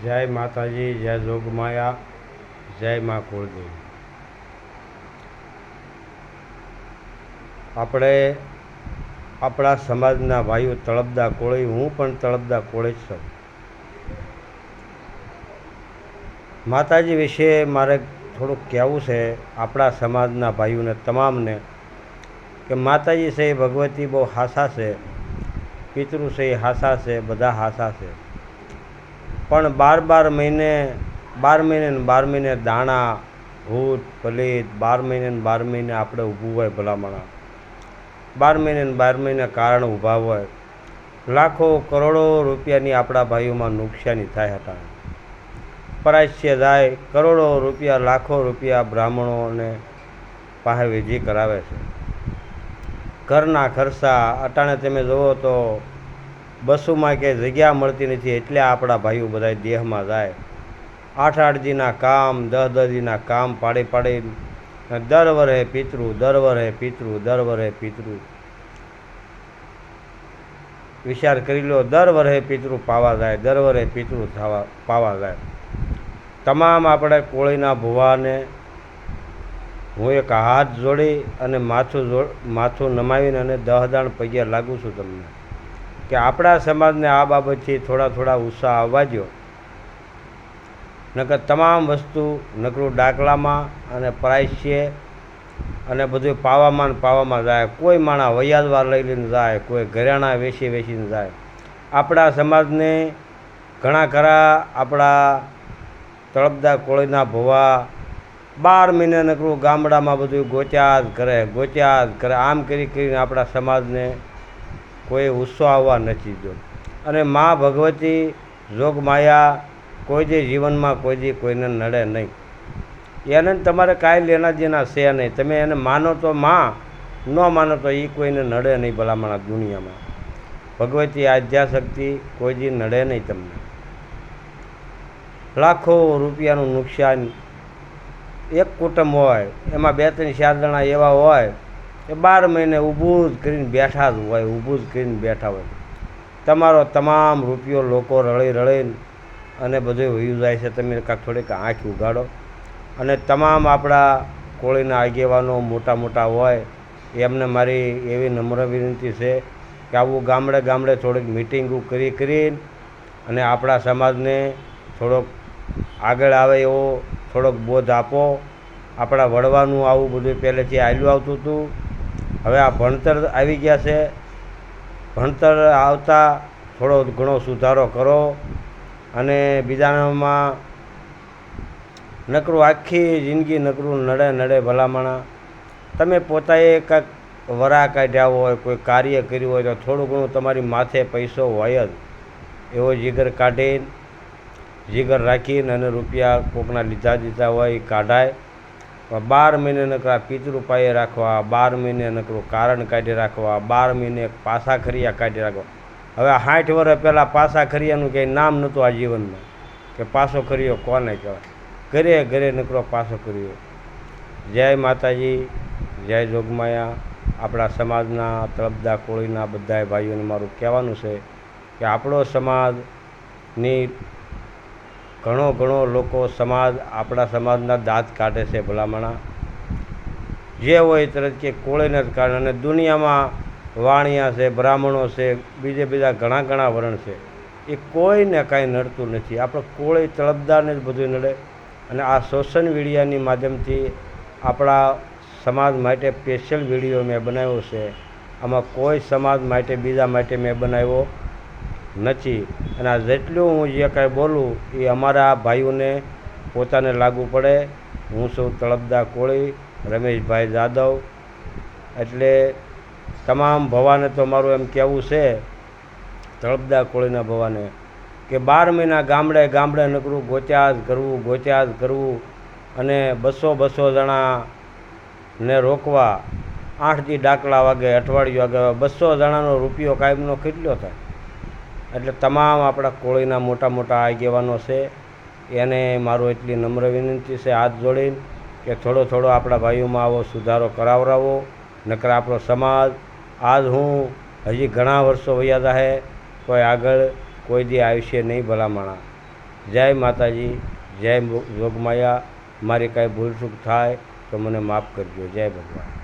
જય માતાજી, જય જોગમાયા, જય મા કુળદેવી. આપણે આપણા સમાજના ભાઈઓ તળપદા કોળી, હું પણ તળપદા કોળી જ છું. માતાજી વિશે મારે થોડુંક કહેવું છે આપણા સમાજના ભાઈઓને તમામને, કે માતાજી છે એ ભગવતી બહુ હાસા છે, પિતૃ છે એ હાસા છે, બધા હાસા છે. પણ 12 મહિને દાણા ભૂત પલિત 12 મહિને આપણે ઊભું હોય ભલામણા, 12 મહિને કારણ ઊભા હોય, લાખો કરોડો રૂપિયાની આપણા ભાઈઓમાં નુકસાની થાય હતા. પ્રાયશ્ચિત જાય, કરોડો રૂપિયા લાખો રૂપિયા બ્રાહ્મણોને પાસે વિધિ કરાવે છે. ઘરના ખર્ચા અટાણે તમે જુઓ તો બસોમાં કે જગ્યા મળતી નથી, એટલે આપણા ભાઈઓ બધા દેહમાં જાય. 8 દીના કામ, 10 દીના કામ પાડી દર વરહે પિતૃ. વિચાર કરી લો, દર વરહે પિતૃ પાવા જાય. તમામ આપણે કોળીના ભુવાને હું એક હાથ જોડી અને માથું નમાવીને અને 10 દાણ પગે લાગુ છું તમને, કે આપણા સમાજને આ બાબતથી થોડા ઉત્સાહ આવવા દો. નકર તમામ વસ્તુ નકરું ડાકલામાં અને પ્રાયશ્ચિત અને બધું પાવામાં જાય. કોઈ માણા વૈયાદવાર લઈને જાય, કોઈ ઘરેણાં વેચીને જાય. આપણા સમાજને ઘણા ખરા આપણા તળપદા કોળીના ભુવા 12 મહિને નકરું ગામડામાં બધું ગોત્યા જ કરે. આમ કરીને આપણા સમાજને કોઈ ઉત્સવ આવવા નથી દો. અને મા ભગવતી જોગમાયા કોઈ જે જીવનમાં કોઈને નડે નહીં. એને તમારે કાંઈ લેના દેના છે નહીં. તમે એને માનો તો માં, ન માનો તો એ કોઈને નડે નહીં ભલામણા દુનિયામાં. ભગવતી આદ્યાશક્તિ કોઈ દી નડે નહીં તમને. લાખો રૂપિયાનું નુકસાન એક કુટુંબ હોય, એમાં 2-3-4 જણા એવા હોય કે 12 મહિને ઊભું જ કરીને બેઠા હોય. તમારો તમામ રૂપિયો લોકો રળીને અને બધું વયું જાય છે. તમે કાંઈક થોડીક આંખ ઉગાડો. અને તમામ આપણા કોળીના આગેવાનો મોટા હોય, એમને મારી એવી નમ્ર વિનંતી છે કે આવું ગામડે થોડીક મિટિંગો કરીને અને આપણા સમાજને થોડોક આગળ આવે એવો થોડોક બોધ આપો. આપણા વડવાનું આવું બધું પહેલેથી ચાલ્યું આવતું હતું. હવે આ ભણતર આવી ગયા છે, ભણતર આવતા થોડો ઘણો સુધારો કરો. અને બીજાનામાં નકરું આખી જિંદગી નકરું નડે ભલામણા. તમે પોતાએ કાંઈક વરા કાઢ્યા હોય, કોઈ કાર્ય કર્યું હોય તો થોડું ઘણું તમારી માથે પૈસો હોય જ, એવો જીગર રાખીને અને રૂપિયા કોકના લીધા હોય એ કાઢાય. 12 મહિને નકરા પિતૃ પાયે રાખવા, 12 મહિને નકરું કારણ કાઢી રાખવા, 12 મહિને પાસા ખરિયા કાઢી રાખવા. હવે 60 વર્ષ પહેલાં પાસા ખરિયાનું કંઈ નામ નહોતું આ જીવનમાં, કે પાસો ખરિયો કોને કહેવાય. ઘરે નકરો પાસો ખરિયો. જય માતાજી, જય જોગમાયા. આપણા સમાજના તળપદા કોળીના બધા ભાઈઓને મારું કહેવાનું છે કે આપણો સમાજની ઘણો લોકો આપણા સમાજના દાંત કાઢે છે ભલામણા. જે હોય તરત કે કોળીને જ કાઢે. અને દુનિયામાં વાણિયા છે, બ્રાહ્મણો છે, બીજા ઘણા વરણ છે, એ કોઈને કાંઈ નડતું નથી. આપણે કોળી તળપદાને જ બધું નડે. અને આ સોશિયલ મીડિયાની માધ્યમથી આપણા સમાજ માટે સ્પેશિયલ વિડીયો મેં બનાવ્યો છે. આમાં કોઈ સમાજ માટે બીજા માટે મેં બનાવ્યો નથી. અને આ જેટલું હું જે કાંઈ બોલું એ અમારા ભાઈઓને પોતાને લાગુ પડે. હું છું તળપદા કોળી રમેશભાઈ જાદવ. એટલે તમામ ભવાને તો મારું એમ કહેવું છે, તળપદા કોળીના ભવાને, કે 12 મહિના ગામડે નકરું ગોત્યા જ કરવું. અને 200 જણાને રોકવા. 8 દી ડાકલા વાગે, અઠવાડિયું વાગે, 200 જણાનો રૂપિયો કાયમનો કેટલો થાય. એટલે તમામ આપણા કોળીના મોટા આગેવાનો છે, એને મારું એટલી નમ્ર વિનંતી છે હાથ જોડીને, કે થોડો આપણા ભાઈઓમાં આવો સુધારો કરાવરાવો. નકર આપણો સમાજ આજ હું હજી ઘણા વર્ષો વયા જાહે, કોઈ આગળ કોઈ દી આવશે નહીં ભલામણા. જય માતાજી, જય જોગમાયા. મારી કાંઈ ભૂલચૂક થાય તો મને માફ કરજો. જય ભગવાન.